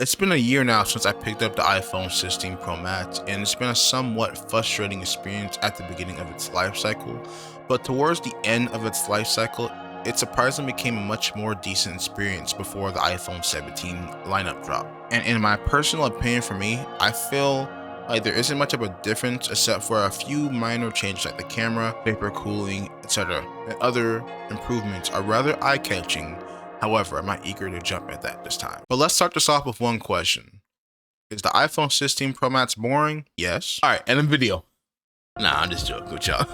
It's been a year now since I picked up the iPhone 16 Pro Max, and it's been a somewhat frustrating experience at the beginning of its life cycle, but towards the end of its life cycle, it surprisingly became a much more decent experience before the iPhone 17 lineup drop. And in my personal opinion for me, I feel like there isn't much of a difference except for a few minor changes like the camera, vapor cooling, etc. And other improvements are rather eye-catching. However, I'm not eager to jump at that this time. But let's start this off with one question. Is the iPhone 16 Pro Max boring? Yes. All right, end of video. Nah, I'm just joking with y'all.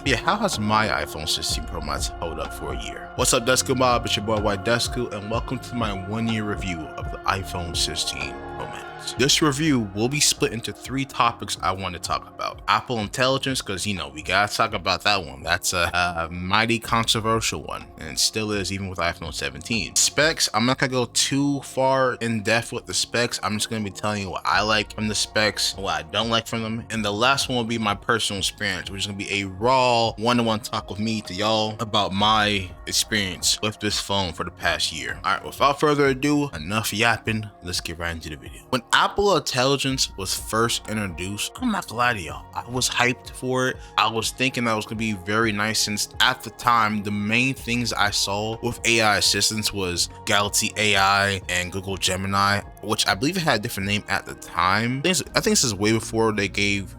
Yeah, how has my iPhone 16 Pro Max held up for a year? What's up, Desku Mob? It's your boy WhiteDesku, and welcome to my 1-year review of the iPhone 16 Pro Max. This review will be split into 3 topics I want to talk about. Apple Intelligence, because we gotta talk about that one. That's a mighty controversial one, and it still is even with iPhone 17. Specs, I'm not gonna go too far in depth with the specs. I'm just gonna be telling you what I like from the specs, what I don't like from them, and the last one will be my personal experience, which is gonna be a raw one-to-one talk with me to y'all about my experience with this phone for the past year. All right, without further ado, enough yapping, let's get right into the video. When Apple Intelligence was first introduced, I'm not gonna lie to y'all, I was hyped for it. I was thinking that was gonna be very nice, since at the time the main things I saw with AI assistants was Galaxy AI and Google Gemini, which I believe it had a different name at the time. I think this is way before they gave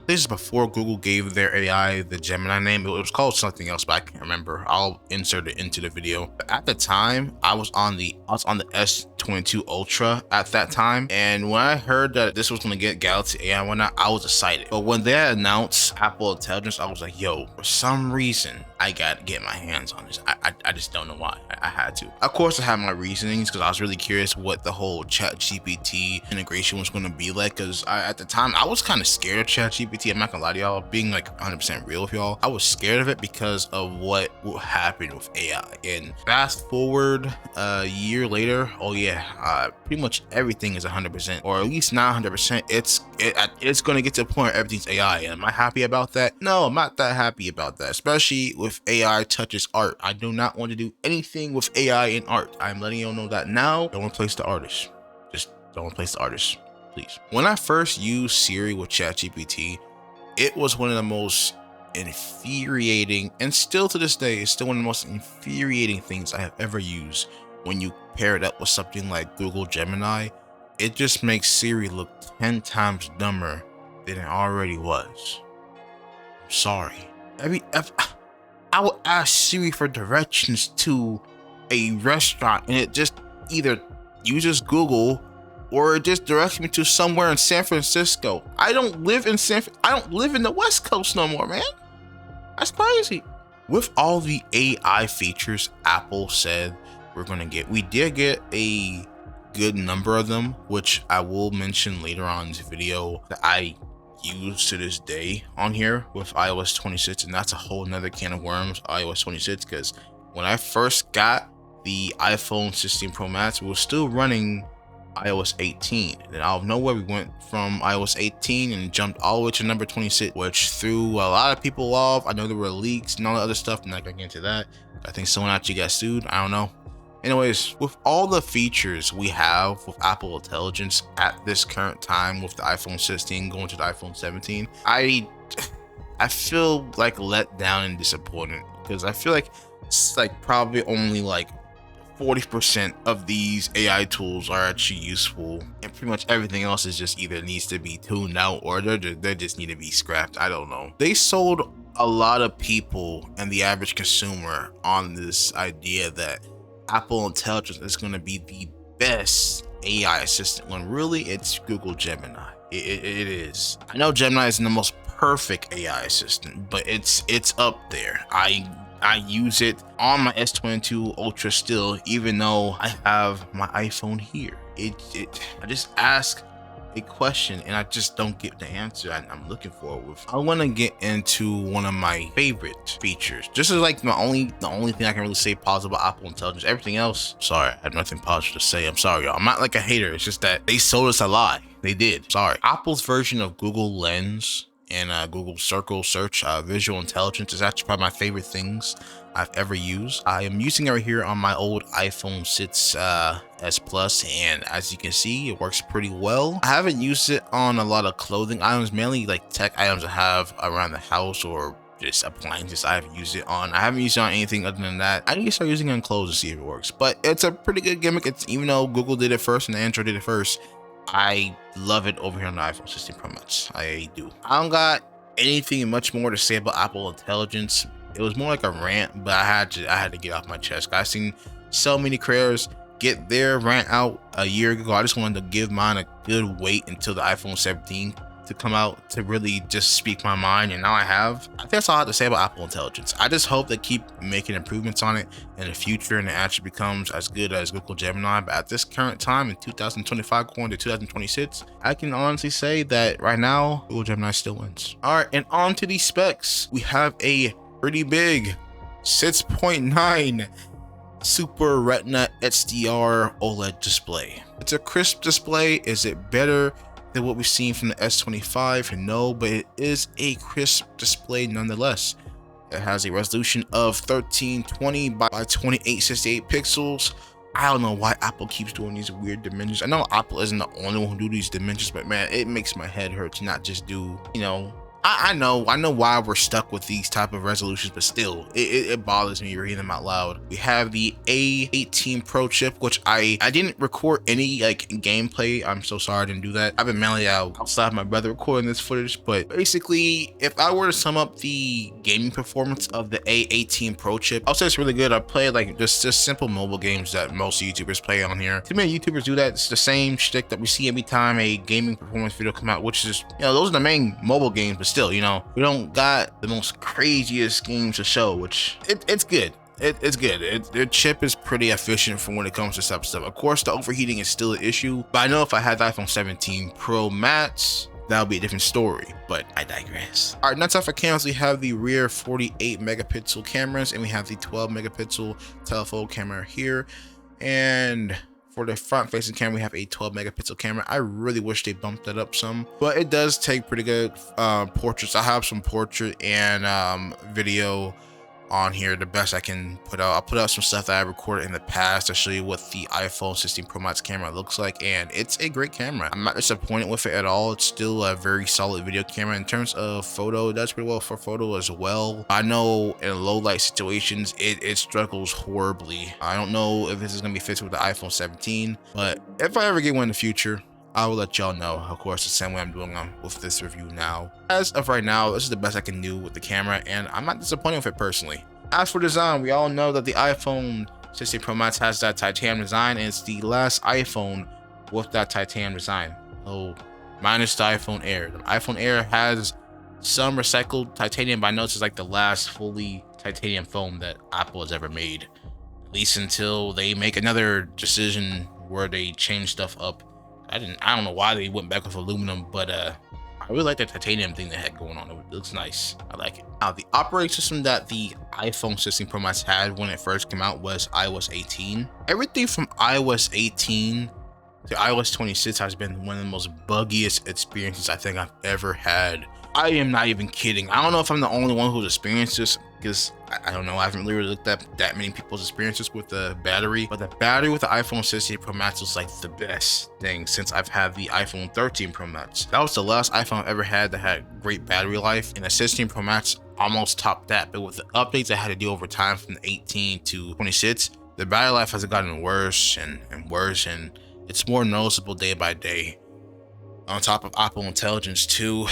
this is before Google gave their AI the Gemini name. It was called something else, but I can't remember. I'll insert it into the video. But at the time, I was on the S22 Ultra at that time, and when I heard that this was gonna get Galaxy AI and whatnot, I was excited. But when they announced Apple Intelligence, I was like, yo, for some reason I gotta get my hands on this. I just don't know why. I had to. Of course, I had my reasonings because I was really curious what the whole ChatGPT integration was going to be like. Because at the time, I was kind of scared of ChatGPT. I'm not gonna lie to y'all, being like 100% real with y'all. I was scared of it because of what will happen with AI. And fast forward a year later, oh yeah, pretty much everything is 100%, or at least not 100%. It's going to get to a point where everything's AI. And am I happy about that? No, I'm not that happy about that, especially with AI touches art. I do not want to do anything with AI in art. I'm letting you know that now. Don't replace the artist. Just don't replace the artist, please. When I first used Siri with ChatGPT, it was one of the most infuriating, and still to this day, it's still one of the most infuriating things I have ever used. When you pair it up with something like Google Gemini, it just makes Siri look 10 times dumber than it already was. I'm sorry. I will ask Siri for directions to a restaurant, and it just either uses Google or it just directs me to somewhere in San Francisco. I don't live in the West Coast no more, man. That's crazy. With all the AI features Apple said we're gonna get, we did get a good number of them, which I will mention later on in this video that I use to this day on here with iOS 26, and that's a whole nother can of worms, iOS 26, because when I first got the iPhone 16 Pro Max, we were still running iOS 18, and out of nowhere we went from iOS 18 and jumped all the way to number 26, which threw a lot of people off. I know there were leaks and all the other stuff. I'm not gonna get into that. I think someone actually got sued, I don't know. Anyways, with all the features we have with Apple Intelligence at this current time with the iPhone 16 going to the iPhone 17, I feel like let down and disappointed, because I feel like it's like probably only like 40% of these AI tools are actually useful, and pretty much everything else is just either needs to be tuned out or they just need to be scrapped. I don't know. They sold a lot of people and the average consumer on this idea that Apple Intelligence is going to be the best AI assistant, when really it's Google Gemini. It is. I know Gemini isn't the most perfect AI assistant, but it's up there. I use it on my S22 Ultra still, even though I have my iPhone here. I just ask a question and I just don't get the answer I'm looking for. I want to get into one of my favorite features. This is like the only thing I can really say positive about Apple Intelligence. Everything else, sorry, I have nothing positive to say. I'm sorry, y'all. I'm not like a hater. It's just that they sold us a lie. They did. Sorry. Apple's version of Google Lens and Google Circle search. Visual intelligence is actually probably my favorite things I've ever used. I am using it right here on my old iPhone 6 S Plus, and as you can see, it works pretty well. I haven't used it on a lot of clothing items, mainly like tech items I have around the house or just appliances I've used it on. I haven't used it on anything other than that. I need to start using it on clothes to see if it works. But it's a pretty good gimmick. It's, even though Google did it first and Android did it first, I love it over here on the iPhone 16 Pro Max. I do. I don't got anything much more to say about Apple Intelligence. It was more like a rant, but I had to get off my chest. I've seen so many creators get their rant out a year ago. I just wanted to give mine a good wait until the iPhone 17 to come out to really just speak my mind, and now I have. I think that's all I have to say about Apple Intelligence. I just hope they keep making improvements on it in the future and it actually becomes as good as Google Gemini. But at this current time in 2025 going to 2026, I can honestly say that right now Google Gemini still wins. All right, and on to the specs. We have a pretty big 6.9 Super Retina XDR OLED display. It's a crisp display. Is it better than what we've seen from the S25? No, but it is a crisp display nonetheless. It has a resolution of 1320 by 2868 pixels. I don't know why Apple keeps doing these weird dimensions. I know Apple isn't the only one who do these dimensions, but man, it makes my head hurt to not just do, you know, I know why we're stuck with these type of resolutions, but still, it bothers me reading them out loud. We have the A18 Pro chip, which I didn't record any like gameplay. I'm so sorry I didn't do that. I've been mainly outside my brother recording this footage, but basically, if I were to sum up the gaming performance of the A18 Pro chip, I'll say it's really good. I play like just simple mobile games that most YouTubers play on here. Too many YouTubers do that. It's the same shtick that we see every time a gaming performance video come out, which is, you know, those are the main mobile games, but still, you know, we don't got the most craziest games to show, which it's good. It's good. Their chip is pretty efficient for when it comes to type of stuff. Of course, the overheating is still an issue, but I know if I had the iPhone 17 Pro Max, that would be a different story, but I digress. All right, next up for cameras, we have the rear 48 megapixel cameras, and we have the 12 megapixel telephoto camera here. And for the front facing camera, we have a 12 megapixel camera. I really wish they bumped that up some, but it does take pretty good portraits. I have some portrait and video on here, the best I can put out. I'll put out some stuff that I recorded in the past to show you what the iPhone 16 Pro Max camera looks like, and it's a great camera. I'm not disappointed with it at all. It's still a very solid video camera. In terms of photo, it does pretty well for photo as well. I know in low light situations it struggles horribly. I don't know if this is gonna be fixed with the iPhone 17, but if I ever get one in the future, I will let y'all know. Of course, the same way I'm doing with this review now. As of right now, this is the best I can do with the camera, and I'm not disappointed with it personally. As for design, we all know that the iPhone 16 Pro Max has that titanium design, and it's the last iPhone with that titanium design. Oh, minus the iPhone Air. The iPhone Air has some recycled titanium, but I know it's like the last fully titanium phone that Apple has ever made. At least until they make another decision where they change stuff up. I don't know why they went back with aluminum, but I really like the titanium thing they had going on. It looks nice. I like it. Now, the operating system that the iPhone 16 Pro Max had when it first came out was iOS 18. Everything from iOS 18 to iOS 26 has been one of the most buggiest experiences I think I've ever had. I am not even kidding. I don't know if I'm the only one who's experienced this, because I don't know, I haven't really looked at that many people's experiences with the battery, but the battery with the iPhone 16 Pro Max was like the best thing since I've had the iPhone 13 Pro Max. That was the last iPhone I've ever had that had great battery life, and the 16 Pro Max almost topped that. But with the updates I had to do over time from the 18 to 26, the battery life has gotten worse and worse, and it's more noticeable day by day. On top of Apple Intelligence too,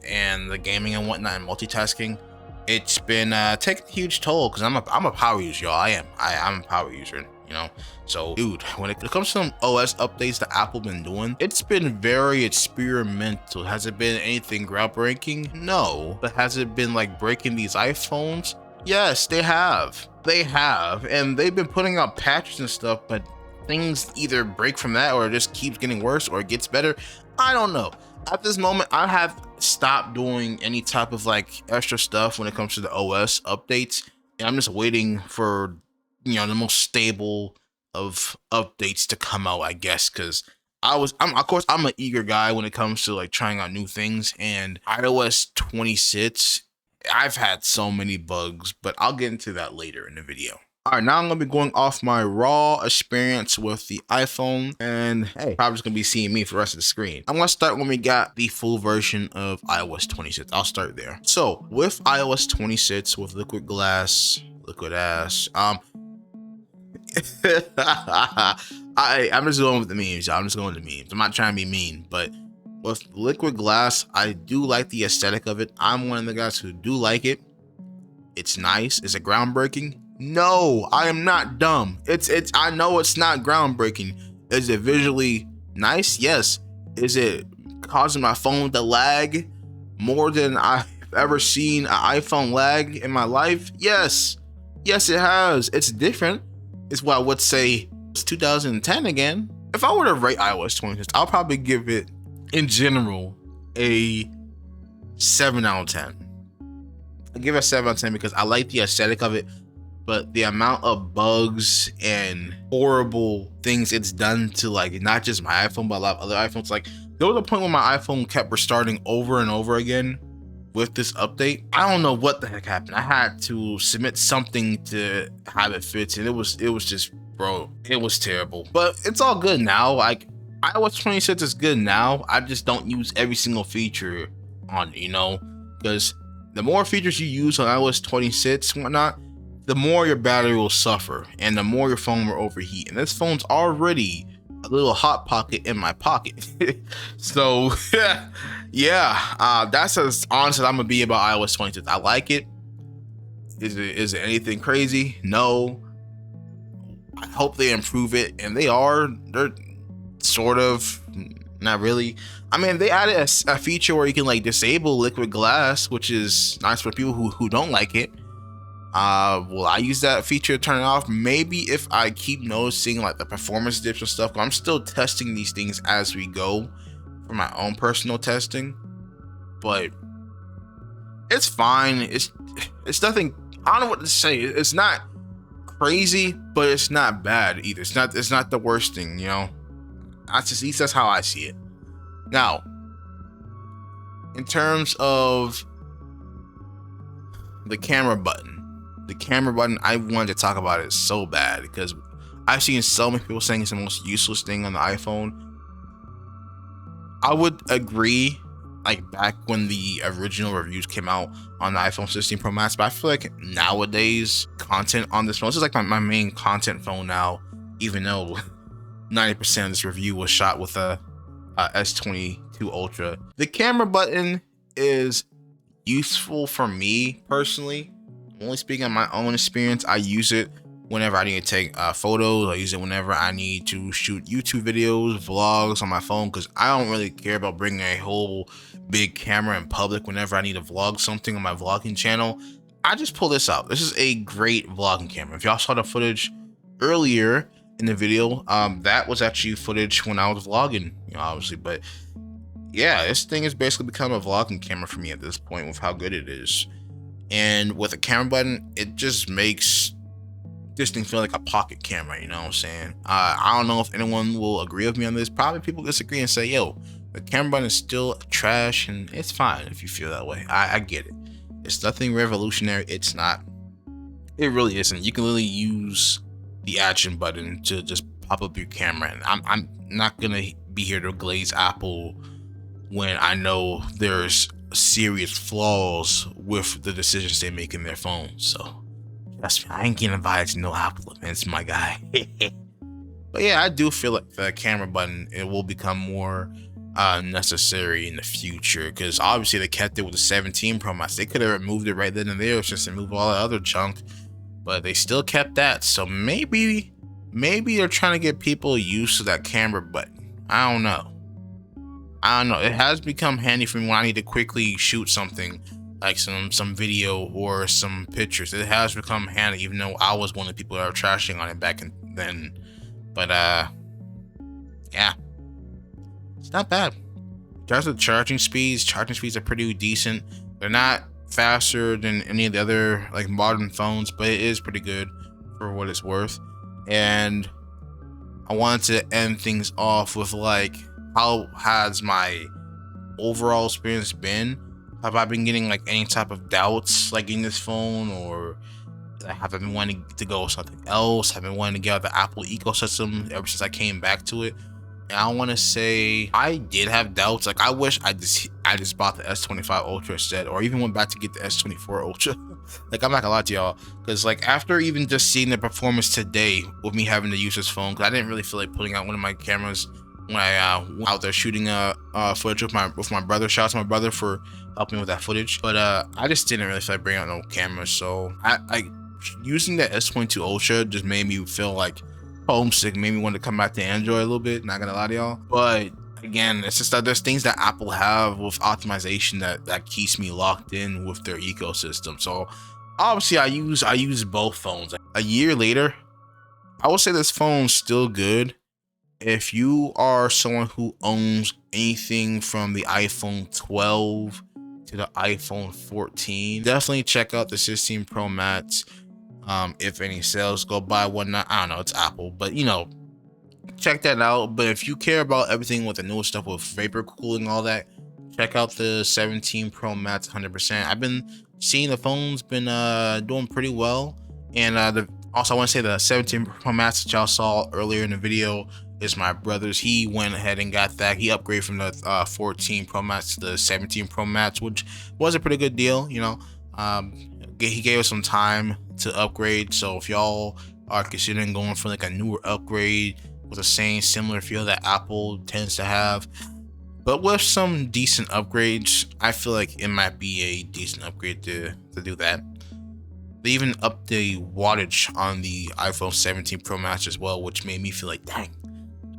and the gaming and whatnot and multitasking, it's been taking a huge toll, because I'm a power user, y'all. I'm a power user, you know. So dude, when it comes to some OS updates that Apple been doing, it's been very experimental. Has it been anything groundbreaking? No. But has it been like breaking these iPhones? Yes, they have, and they've been putting out patches and stuff, but things either break from that or it just keeps getting worse or it gets better. I don't know. At this moment, I have stopped doing any type of like extra stuff when it comes to the OS updates, and I'm just waiting for, you know, the most stable of updates to come out, I guess, because of course, I'm an eager guy when it comes to like trying out new things. And iOS 26, I've had so many bugs, but I'll get into that later in the video. All right, now I'm gonna be going off my raw experience with the iPhone, and hey, probably just gonna be seeing me for the rest of the screen. I'm gonna start when we got the full version of iOS 26. I'll start there. So with iOS 26, with liquid ass, I'm just going with the memes, y'all. I'm just going with the memes. I'm not trying to be mean, but with liquid glass, I do like the aesthetic of it. I'm one of the guys who do like it. It's nice. Is it groundbreaking? No, I am not dumb. I know it's not groundbreaking. Is it visually nice? Yes. Is it causing my phone to lag more than I've ever seen an iPhone lag in my life? Yes. Yes, it has. It's different. It's what I would say it's 2010 again. If I were to rate iOS 26, I'll probably give it, in general, a 7 out of 10. I give it a 7 out of 10 because I like the aesthetic of it, but the amount of bugs and horrible things it's done to, like, not just my iPhone, but a lot of other iPhones. Like, there was a point when my iPhone kept restarting over and over again with this update. I don't know what the heck happened. I had to submit something to have it fix, and it was just, bro, it was terrible. But it's all good now. Like, iOS 26 is good now. I just don't use every single feature on it, you know, because the more features you use on iOS 26 and whatnot, the more your battery will suffer and the more your phone will overheat. And this phone's already a little hot pocket in my pocket. So yeah, that's as honest as I'm gonna be about iOS 26. I like it. Is it anything crazy? No. I hope they improve it, and they're sort of, not really. I mean, they added a feature where you can like disable liquid glass, which is nice for people who don't like it. Will I use that feature to turn it off? Maybe if I keep noticing like the performance dips and stuff. I'm still testing these things as we go for my own personal testing, but it's fine. It's nothing. I don't know what to say. It's not crazy, but it's not bad either. It's not the worst thing, you know. At least that's how I see it. Now, in terms of the camera button, I wanted to talk about it so bad because I've seen so many people saying it's the most useless thing on the iPhone. I would agree, like back when the original reviews came out on the iPhone 16 Pro Max, but I feel like nowadays content on this phone, this is like my main content phone now, even though 90% of this review was shot with a S22 Ultra. The camera button is useful for me personally. Only speaking on my own experience, I use it whenever I need to take photos. I use it whenever I need to shoot YouTube videos, vlogs on my phone, because I don't really care about bringing a whole big camera in public whenever I need to vlog something on my vlogging channel. I just pull this out. This is a great vlogging camera. If y'all saw the footage earlier in the video, that was actually footage when I was vlogging, you know, obviously. But yeah, this thing has basically become a vlogging camera for me at this point with how good it is. And with a camera button, it just makes this thing feel like a pocket camera, you know what I'm saying? I don't know if anyone will agree with me on this. Probably people disagree and say, yo, the camera button is still trash, and it's fine if you feel that way. I get it. It's nothing revolutionary. It's not. It really isn't. You can literally use the action button to just pop up your camera, and I'm not gonna be here to glaze Apple when I know there's serious flaws with the decisions they make in their phones. So that's, I ain't getting invited to no Apple events, my guy. But yeah, I do feel like the camera button, it will become more necessary in the future, because obviously they kept it with the 17 Pro Max. They could have removed it right then and there just to remove all the other junk, but they still kept that. So maybe they're trying to get people used to that camera button. I don't know. It has become handy for me when I need to quickly shoot something, like some video or some pictures. It has become handy, even though I was one of the people that were trashing on it back then. But yeah, it's not bad. In terms of charging speeds are pretty decent. They're not faster than any of the other like modern phones, but it is pretty good for what it's worth. And I wanted to end things off with like, how has my overall experience been? Have I been getting like any type of doubts like in this phone, or have I been wanting to go with something else? Have been wanting to get out of the Apple ecosystem ever since I came back to it? And I want to say I did have doubts. Like I wish I just bought the S25 Ultra instead, or even went back to get the S24 Ultra. Like I'm not gonna lie to y'all, because like after even just seeing the performance today with me having to use this phone, because I didn't really feel like putting out one of my cameras when I went out there shooting footage with my brother. Shout out to my brother for helping me with that footage. But I just didn't really feel like bringing out no camera, so I using the S22 Ultra just made me feel like homesick, made me want to come back to Android a little bit, not gonna lie to y'all. But again, it's just that there's things that Apple have with optimization that keeps me locked in with their ecosystem. So obviously I use both phones. A year later, I will say this phone's still good. If you are someone who owns anything from the iPhone 12 to the iPhone 14, definitely check out the 16 Pro Max. If any sales go by, whatnot, I don't know, it's Apple, but you know, check that out. But if you care about everything with the newest stuff with vapor cooling, all that, check out the 17 Pro Max 100%. I've been seeing the phone's been doing pretty well. And also I want to say the 17 Pro Max that y'all saw earlier in the video is my brother's. He went ahead and got that. He upgraded from the 14 Pro Max to the 17 Pro Max, which was a pretty good deal, you know. He gave us some time to upgrade, so if y'all are considering going for like a newer upgrade with the same similar feel that Apple tends to have, but with some decent upgrades, I feel like it might be a decent upgrade to do that. They even upped the wattage on the iPhone 17 Pro Max as well, which made me feel like, dang,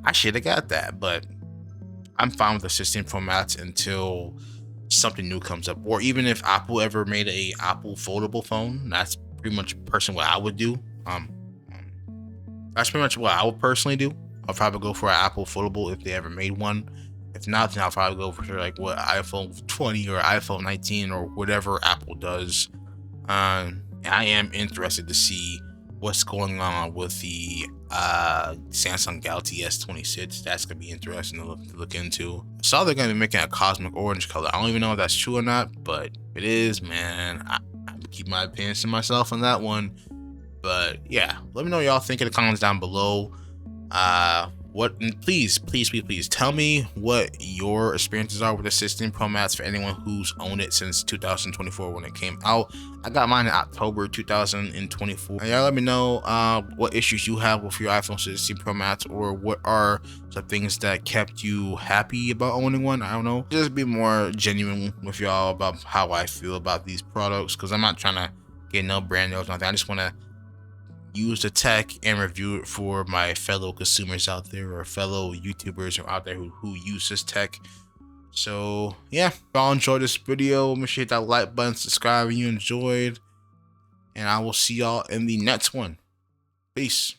I should have got that. But I'm fine with the 16 Pro Max until something new comes up, or even if Apple ever made a Apple foldable phone. That's pretty much personally what I would do. That's pretty much what I would personally do. I'll probably go for an Apple foldable if they ever made one. If not, then I'll probably go for like what iPhone 20 or iPhone 19 or whatever Apple does. I am interested to see what's going on with the Samsung Galaxy S26. That's gonna be interesting to look into. I saw they're gonna be making a cosmic orange color. I don't even know if that's true or not, but if it is, man, I'm gonna keep my opinions to myself on that one. But yeah, let me know what y'all think in the comments down below. Please tell me what your experiences are with the 16 Pro Max for anyone who's owned it since 2024 when it came out. I got mine in October 2024. And y'all let me know what issues you have with your iPhone 16 Pro Max, or what are the things that kept you happy about owning one. I don't know. Just be more genuine with y'all about how I feel about these products, because I'm not trying to get no brand deals or nothing. I just want to use the tech and review it for my fellow consumers out there, or fellow YouTubers or out there who use this tech. So yeah, if y'all enjoyed this video, make sure you hit that like button, subscribe if you enjoyed, and I will see y'all in the next one. Peace.